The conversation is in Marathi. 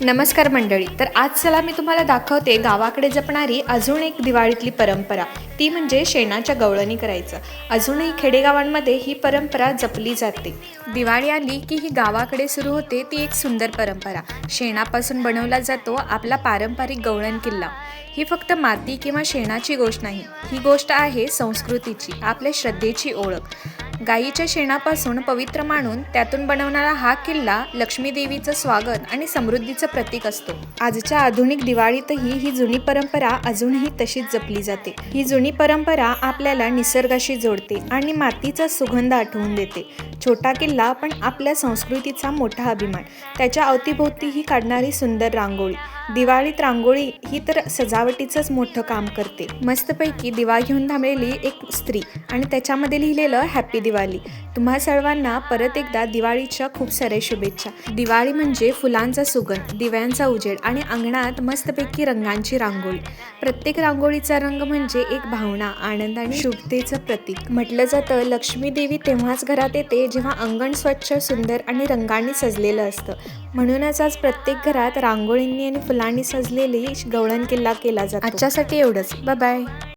नमस्कार मंडळी. तर आज चला मी तुम्हाला दाखवते गावाकडे जपणारी अजून एक दिवाळीतली परंपरा. ती म्हणजे शेणाच्या गवळणी करायचं. अजूनही खेडेगावांमध्ये ही परंपरा जपली जाते. दिवाळी आली की ही गावाकडे सुरू होते ती एक सुंदर परंपरा. शेणापासून बनवला जातो आपला पारंपरिक गवळण किल्ला. ही फक्त माती किंवा शेणाची गोष्ट नाही, ही गोष्ट आहे संस्कृतीची, आपल्या श्रद्धेची ओळख. गायीच्या शेणापासून पवित्र मानून त्यातून बनवणारा हा किल्ला लक्ष्मी देवीचं स्वागत आणि समृद्धीचं प्रतीक असतो. आजच्या आधुनिक दिवाळीतही ही जुनी परंपरा अजूनही तशीच जपली जाते. ही जुनी परंपरा आपल्याला निसर्गाशी जोडते आणि मातीचा सुगंध आठवून देते. छोटा किल्ला पण आपल्या संस्कृतीचा मोठा अभिमान. त्याच्या अवतीभोवतीही काढणारी सुंदर रांगोळी. दिवाळीत रांगोळी ही तर सजावटीचंच मोठं काम करते. मस्तपैकी दिवा घेऊन थांबलेली एक स्त्री आणि त्याच्यामध्ये लिहिलेलं हॅपी दिवाळी. तुम्हा सर्वांना परत एकदा दिवाळीच्या खूप साऱ्या शुभेच्छा. दिवाळी म्हणजे फुलांचा सुगंध, दिव्यांचा उजेड आणि अंगणात मस्तपैकी रंगांची रांगोळी. प्रत्येक रांगोळीचा रंग म्हणजे एक भावना, आनंद आणि शुभतेचं प्रतीक. म्हटलं जातं लक्ष्मी देवी तेव्हाच घरात येते जेव्हा अंगण स्वच्छ, सुंदर आणि रंगांनी सजलेलं असतं. म्हणूनच आज प्रत्येक घरात रांगोळींनी आणि फुलांनी सजलेली गवळण किल्ला केला जातो. आजच्यासाठी एवढंच. Bye bye.